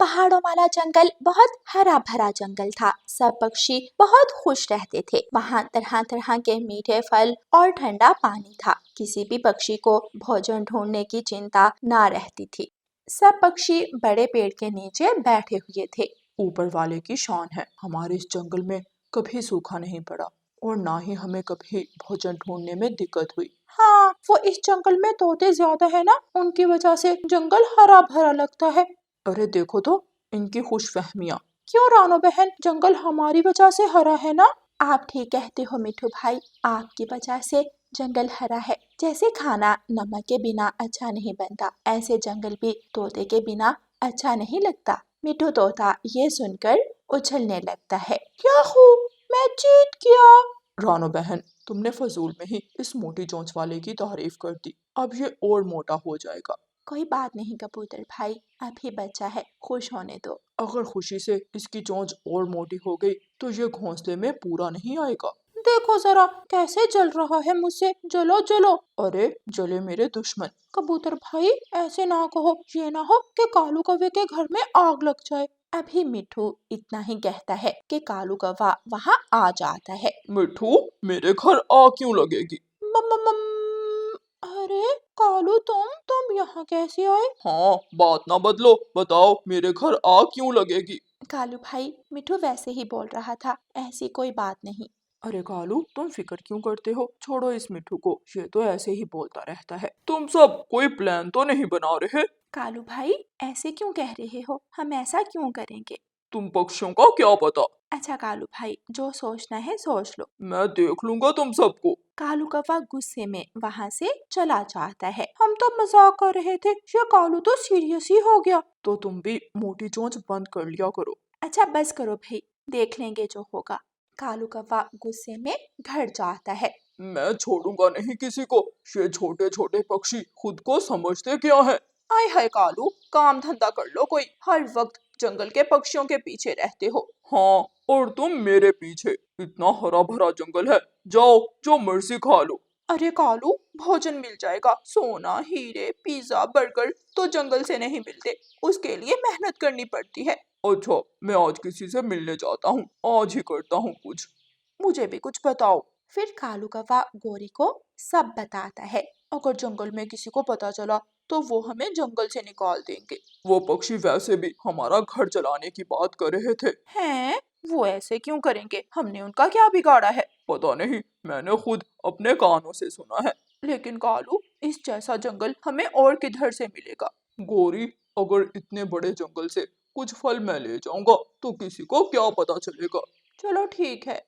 पहाड़ों वाला जंगल बहुत हरा भरा जंगल था। सब पक्षी बहुत खुश रहते थे। वहाँ तरह तरह के मीठे फल और ठंडा पानी था। किसी भी पक्षी को भोजन ढूंढने की चिंता ना रहती थी। सब पक्षी बड़े पेड़ के नीचे बैठे हुए थे। ऊपर वाले की शान है, हमारे इस जंगल में कभी सूखा नहीं पड़ा और ना ही हमें कभी भोजन ढूंढने में दिक्कत हुई। हाँ, वो इस जंगल में तोते ज्यादा है ना, उनकी वजह से जंगल हरा भरा लगता है। अरे देखो तो इनकी खुशफहमियाँ। क्यों रानो बहन, जंगल हमारी वजह से हरा है ना। आप ठीक कहते हो मिठू भाई, आपकी वजह से जंगल हरा है। जैसे खाना नमक के बिना अच्छा नहीं बनता, ऐसे जंगल भी तोते के बिना अच्छा नहीं लगता। मिठू तोता ये सुनकर उछलने लगता है। क्या हूँ, मैं जीत गया। रानो बहन, तुमने फजूल में ही इस मोटी चोंच वाले की तारीफ कर दी, अब ये और मोटा हो जाएगा। कोई बात नहीं कबूतर भाई, अभी बच्चा है, खुश होने दो। अगर खुशी से इसकी चोंच और मोटी हो गई तो ये घोंसले में पूरा नहीं आएगा। देखो जरा कैसे जल रहा है मुझसे, जलो जलो। अरे जले मेरे दुश्मन। कबूतर भाई ऐसे ना कहो, ये ना हो कि कालू कौवे के घर में आग लग जाए। अभी मिठू इतना ही कहता है कि कालू कौवा वहाँ आ जाता है। मिठू, मेरे घर आ क्यों लगेगी? अरे कालू, तुम यहाँ कैसे आए? हाँ, बात ना बदलो, बताओ मेरे घर आ क्यों लगेगी? कालू भाई, मिठू वैसे ही बोल रहा था, ऐसी कोई बात नहीं। अरे कालू, तुम फिक्र क्यों करते हो? छोड़ो इस मिठू को, ये तो ऐसे ही बोलता रहता है। तुम सब कोई प्लान तो नहीं बना रहे? कालू भाई ऐसे क्यों कह रहे हो, हम ऐसा क्यों करेंगे? तुम पक्षियों का क्या पता। अच्छा कालू भाई, जो सोचना है सोच लो। मैं देख लूंगा तुम सबको। कालू कौवा गुस्से में वहाँ से चला जाता है। हम तो मजाक कर रहे थे, ये कालू तो सीरियस ही हो गया। तो तुम भी मोटी चोंच बंद कर लिया करो। अच्छा बस करो भाई, देख लेंगे जो होगा। कालू कौवा गुस्से में घर जाता है। मैं छोड़ूंगा नहीं किसी को, ये छोटे छोटे पक्षी खुद को समझते क्या है। आय हाय कालू, काम धंधा कर लो कोई, हर वक्त जंगल के पक्षियों के पीछे रहते हो। हाँ, और तुम मेरे पीछे। इतना हरा भरा जंगल है, जाओ जो मर्जी खा लो। अरे कालू, भोजन मिल जाएगा, सोना हीरे पिज्जा बर्गर तो जंगल से नहीं मिलते, उसके लिए मेहनत करनी पड़ती है। अच्छा, मैं आज किसी से मिलने जाता हूँ, आज ही करता हूँ कुछ। मुझे भी कुछ बताओ। फिर कालू कौवा गोरी को सब बताता है। अगर जंगल में किसी को पता चला तो वो हमें जंगल से निकाल देंगे। वो पक्षी वैसे भी हमारा घर चलाने की बात कर रहे थे। हैं? वो ऐसे क्यों करेंगे, हमने उनका क्या बिगाड़ा है? पता नहीं, मैंने खुद अपने कानों से सुना है। लेकिन कालू, इस जैसा जंगल हमें और किधर से मिलेगा? गोरी, अगर इतने बड़े जंगल से कुछ फल मैं ले जाऊंगा तो किसी को क्या पता चलेगा। चलो ठीक है।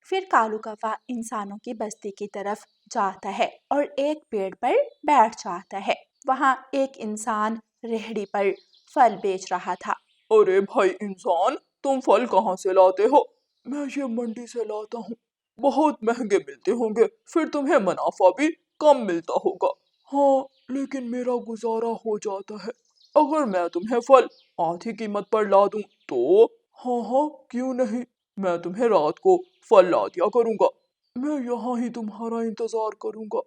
फिर कालू कौवा इंसानों की बस्ती की तरफ जाता है और एक पेड़ पर बैठ जाता है। वहाँ एक इंसान रेहड़ी पर फल बेच रहा था। अरे भाई इंसान, तुम फल कहाँ से लाते हो? मैं ये मंडी से लाता हूँ, बहुत महंगे मिलते होंगे, फिर तुम्हें मुनाफा भी कम मिलता होगा। हाँ, लेकिन मेरा गुजारा हो जाता है। अगर मैं तुम्हें फल आधी कीमत पर ला दूं तो? हाँ हाँ, क्यों नहीं, मैं तुम्हें रात को फल ला दिया करूंगा। मैं यहाँ ही तुम्हारा इंतजार करूंगा।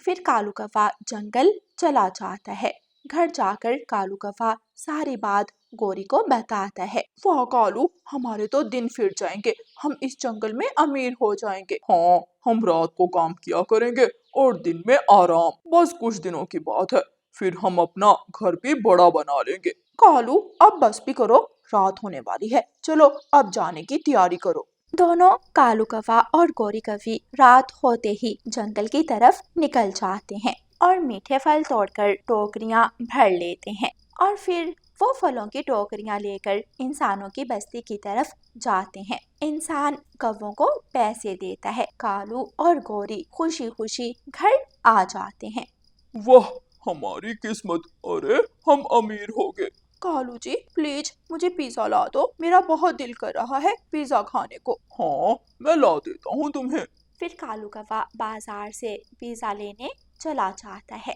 फिर कालू कौवा जंगल चला जाता है। घर जाकर कालू कौवा सारी बात गोरी को बताता है। वाह कालू, हमारे तो दिन फिर जाएंगे, हम इस जंगल में अमीर हो जाएंगे। हाँ, हम रात को काम किया करेंगे और दिन में आराम, बस कुछ दिनों की बात है, फिर हम अपना घर भी बड़ा बना लेंगे। कालू अब बस भी करो, रात होने वाली है, चलो अब जाने की तैयारी करो। दोनों कालू कौवा और गोरी कौवी रात होते ही जंगल की तरफ निकल जाते हैं और मीठे फल तोड़कर टोकरियां भर लेते हैं और फिर वो फलों की टोकरियां लेकर इंसानों की बस्ती की तरफ जाते हैं। इंसान कौवों को पैसे देता है। कालू और गोरी खुशी खुशी घर आ जाते हैं। वाह, हमारी किस्मत, अरे हम अमीर हो गए। कालू जी प्लीज मुझे पिज्जा ला दो, मेरा बहुत दिल कर रहा है पिज्जा खाने को। हाँ, मैं ला देता हूँ तुम्हें। फिर कालू कौवा बाजार से पिज्जा लेने चला जाता है।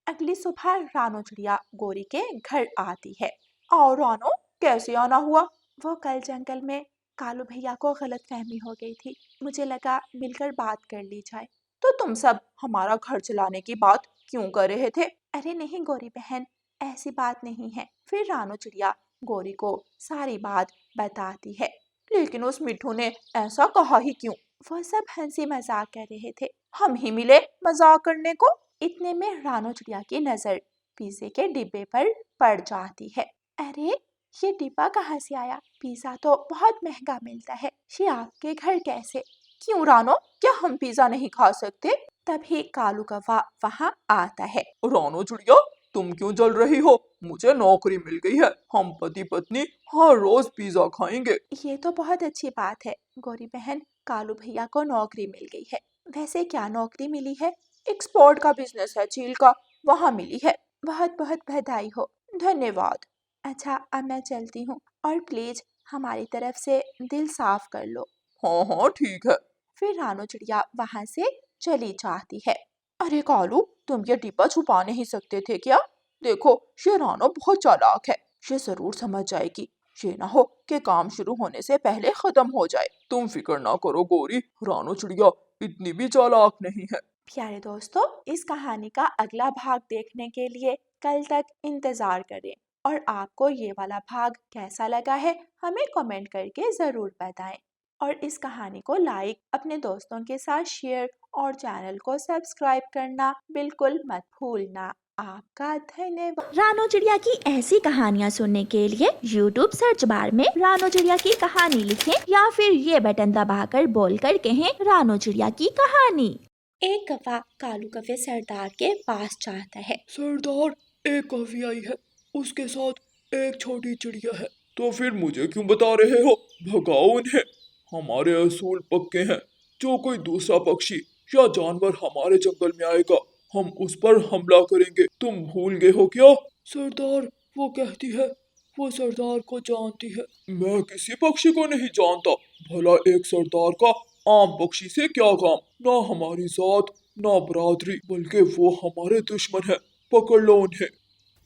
अगली सुबह रानो चिड़िया गोरी के घर आती है। आओ रानो, कैसे आना हुआ? वो कल जंगल में कालू भैया को गलतफहमी हो गई थी, मुझे लगा मिलकर बात कर ली जाए। तो तुम सब हमारा घर चलाने की बात क्यों कर रहे थे? अरे नहीं गोरी बहन, ऐसी बात नहीं है। फिर रानो चिड़िया गोरी को सारी बात बताती है। लेकिन उस मिठू ने ऐसा कहा ही क्यों? वो सब हंसी मजाक कर रहे थे, हम ही मिले मजाक करने को। इतने में रानो चिड़िया की नजर पिज्जे के डिब्बे पर पड़ जाती है। अरे ये डिब्बा कहाँ से आया? पिज्जा तो बहुत महंगा मिलता है, ये आपके घर कैसे? क्यों रानो, क्या हम पिज्जा नहीं खा सकते? तभी कालू कौवा वहाँ आता है। रानो चिड़िया, तुम क्यों जल रही हो? मुझे नौकरी मिल गई है, हम पति पत्नी हर रोज पिज्जा खाएंगे। ये तो बहुत अच्छी बात है गौरी बहन, कालू भैया को नौकरी मिल गई है। वैसे क्या नौकरी मिली है? एक्सपोर्ट का बिजनेस है चील का, वहाँ मिली है। बहुत बहुत बधाई हो। धन्यवाद। अच्छा अब मैं चलती हूँ, और प्लीज हमारी तरफ से दिल साफ कर लो। हाँ हाँ ठीक है। फिर रानो चिड़िया वहां से चली जाती है। अरे कालू, तुम ये डिब्बा छुपा नहीं सकते थे क्या? देखो ये रानो बहुत चालाक है, ये जरूर समझ जाएगी। ये ना हो कि काम शुरू होने से पहले खत्म हो जाए। तुम फिक्र ना करो गौरी, रानो चिड़िया इतनी भी चालाक नहीं है। प्यारे दोस्तों, इस कहानी का अगला भाग देखने के लिए कल तक इंतजार करें, और आपको ये वाला भाग कैसा लगा है हमें कमेंट करके ज़रूर बताएं। और इस कहानी को लाइक, अपने दोस्तों के साथ शेयर और चैनल को सब्सक्राइब करना बिल्कुल मत भूलना। आपका धन्यवाद। रानो चिड़िया की ऐसी कहानियाँ सुनने के लिए YouTube सर्च बार में रानो चिड़िया की कहानी लिखें, या फिर ये बटन दबाकर बोलकर कहें रानो चिड़िया की कहानी। एक कौवा कालू कौवे सरदार के पास जाता है। सरदार, एक कॉफी आई है, उसके साथ एक छोटी चिड़िया है। तो फिर मुझे क्यों बता रहे हो? भगाओ उन्हें, हमारे असूल पक्के हैं। जो कोई दूसरा पक्षी या जानवर हमारे जंगल में आएगा, हम उस पर हमला करेंगे। तुम भूल गए हो क्या? सरदार, वो कहती है वो सरदार को जानती है। मैं किसी पक्षी को नहीं जानता। भला एक सरदार का आम पक्षी से क्या काम? ना हमारी जात ना बरादरी, बल्कि वो हमारे दुश्मन है। पकड़ लो उन्हें।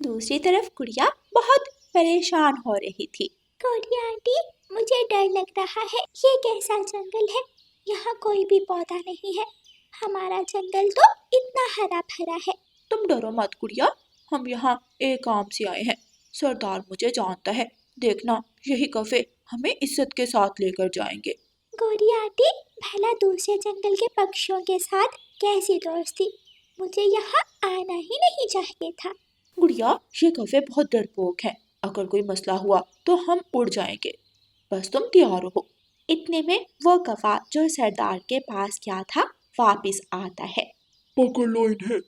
दूसरी तरफ गुड़िया बहुत परेशान हो रही थी। गुड़िया आंटी, मुझे डर लग रहा है। ये कैसा जंगल है? यहाँ कोई भी पौधा नहीं है। हमारा जंगल तो इतना हरा भरा है। तुम डरो मत गुड़िया, हम यहाँ एक काम से आए हैं। सरदार मुझे जानता है, देखना यही कौवे हमें इज्जत के साथ लेकर जाएंगे। गुड़िया आंटी, भला दूसरे जंगल के पक्षियों के साथ कैसी दोस्ती? मुझे यहाँ आना ही नहीं चाहिए था। गुड़िया, ये कौवे बहुत डरपोक हैं, अगर कोई मसला हुआ तो हम उड़ जाएंगे, बस तुम तैयार हो। इतने में वो कौवा जो सरदार के पास गया था वापस आता है। पकड़ लो इन्हें।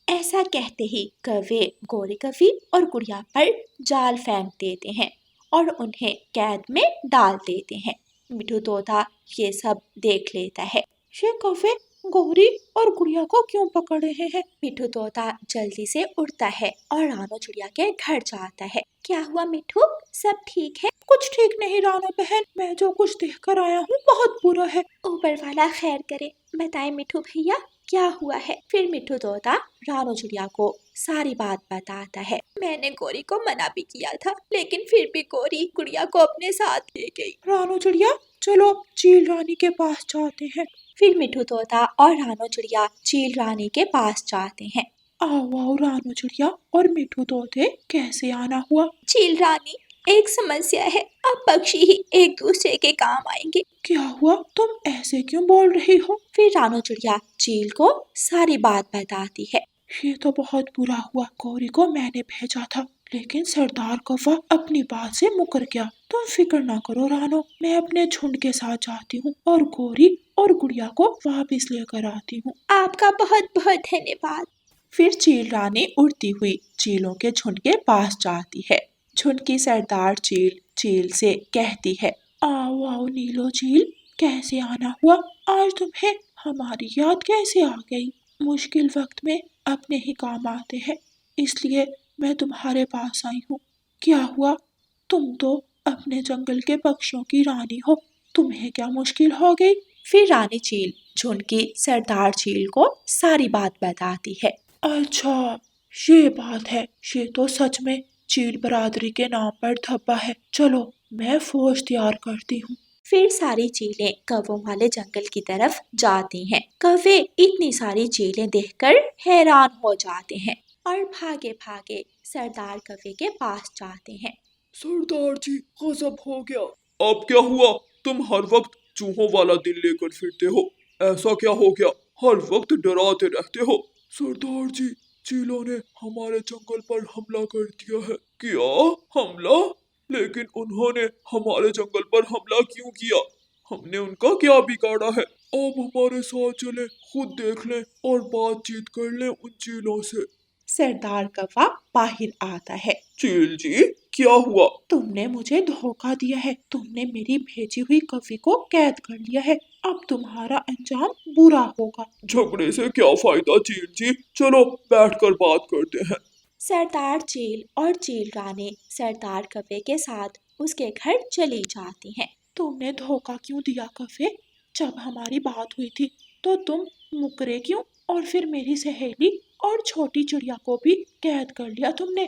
ऐसा कहते ही कौवे गोरी कौवी और गुड़िया पर जाल फेंक देते हैं और उन्हें कैद में डाल देते हैं। मिठू तोता ये सब देख लेता है। ये कौवे गोरी और गुड़िया को क्यों पकड़ रहे हैं? मिठू तोता जल्दी से उड़ता है और रानो चिड़िया के घर जाता है। क्या हुआ मिठू, सब ठीक है? कुछ ठीक नहीं रानो बहन, मैं जो कुछ देख कर आया हूँ बहुत बुरा है। ऊपर वाला खैर करे, बताए मिठू भैया क्या हुआ है? फिर मिठू तोता रानो चिड़िया को सारी बात बताता है। मैंने गोरी को मना भी किया था, लेकिन फिर भी गोरी गुड़िया को अपने साथ ले गई। रानो चिड़िया, चलो चील रानी के पास जाते हैं। फिर मिठू तोता और रानो चिड़िया चील रानी के पास जाते हैं। आओ आओ रानो चिड़िया और मिठू तोते, कैसे आना हुआ? चील रानी, एक समस्या है, अब पक्षी ही एक दूसरे के काम आएंगे। क्या हुआ? तुम ऐसे क्यों बोल रही हो? फिर रानो चिड़िया चील को सारी बात बताती है। ये तो बहुत बुरा हुआ, गौरी को मैंने भेजा था, लेकिन सरदार कौवा अपनी बात से मुकर गया। तुम फिक्र ना करो रानो, मैं अपने झुंड के साथ जाती हूँ और गौरी और गुड़िया को वापस लेकर आती हूँ। आपका बहुत बहुत धन्यवाद। फिर चील रानी उड़ती हुई चीलों के झुंड के पास जाती है। झुंड की सरदार चील चील से कहती है, आओ आओ नीलो चील, कैसे आना हुआ? आज तुम्हें हमारी याद कैसे आ गई? मुश्किल वक्त में अपने ही काम आते हैं, इसलिए मैं तुम्हारे पास आई हूँ। क्या हुआ? तुम तो अपने जंगल के पक्षियों की रानी हो, तुम्हें क्या मुश्किल हो गई? फिर रानी चील झुंड की सरदार चील को सारी बात बताती है। अच्छा ये बात है, ये तो सच में चील बरादरी के नाम पर धब्बा है। चलो मैं फौज तैयार करती हूँ। फिर सारी चीलें कौवों वाले जंगल की तरफ जाती हैं। कौवे इतनी सारी चीलें देखकर हैरान हो जाते हैं और भागे भागे सरदार कौवे के पास जाते हैं। सरदार जी गजब हो गया। अब क्या हुआ? तुम हर वक्त चूहों वाला दिल लेकर फिरते हो, ऐसा क्या हो गया? हर वक्त डराते रहते हो। सरदार जी, चीलों ने हमारे जंगल पर हमला कर दिया है। क्या? हमला? लेकिन उन्होंने हमारे जंगल पर हमला क्यों किया? हमने उनका क्या बिगाड़ा है? आप हमारे साथ चलें, खुद देख लें और बातचीत कर लें उन चीलों से। सरदार कौवा बाहर आता है। चील जी, क्या हुआ? तुमने मुझे धोखा दिया है। तुमने मेरी भेजी हुई कौवे को कैद कर लिया है। अब तुम्हारा अंजाम बुरा होगा। झगड़े से क्या फायदा चील जी, चलो बैठकर बात करते हैं। सरदार चील और चील रानी सरदार कौवे के साथ उसके घर चली जाती हैं। तुमने धोखा क्यों दिया कौवे? जब हमारी बात हुई थी तो तुम मुकरे क्यों? और फिर मेरी सहेली और छोटी चिड़िया को भी कैद कर लिया तुमने।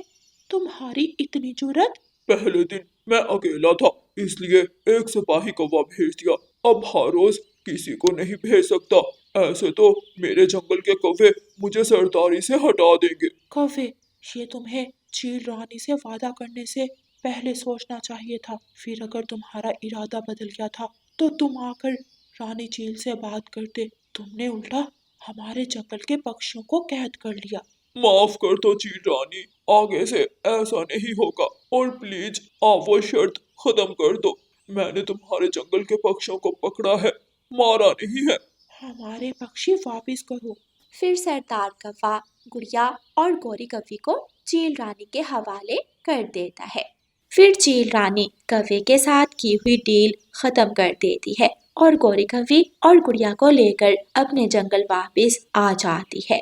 तुम्हारी इतनी जुर्रत! पहले दिन मैं अकेला था, इसलिए एक सिपाही कौवा भेज दिया। अब हर रोज किसी को नहीं भेज सकता। ऐसे तो मेरे जंगल के कौवे मुझे सरदारी से हटा देंगे। कौवे, ये तुम्हें चील रानी से वादा करने से पहले सोचना चाहिए था। फिर अगर तुम्हारा इरादा बदल गया था तो तुम आकर रानी चील से बात करते। तुमने उल्टा हमारे जंगल के पक्षियों को कैद कर लिया। माफ कर दो चील रानी, आगे से ऐसा नहीं होगा। और प्लीज आप वो शर्त खत्म कर दो। मैंने तुम्हारे जंगल के पक्षियों को पकड़ा है, मारा नहीं है। हमारे पक्षी वापस करो। फिर सरदार कौवा गुड़िया और गौरी कौवी को चील रानी के हवाले कर देता है। फिर चील रानी कौवे के साथ की हुई डील खत्म कर देती है और गौरी कौवी और गुड़िया को लेकर अपने जंगल वापस आ जाती है।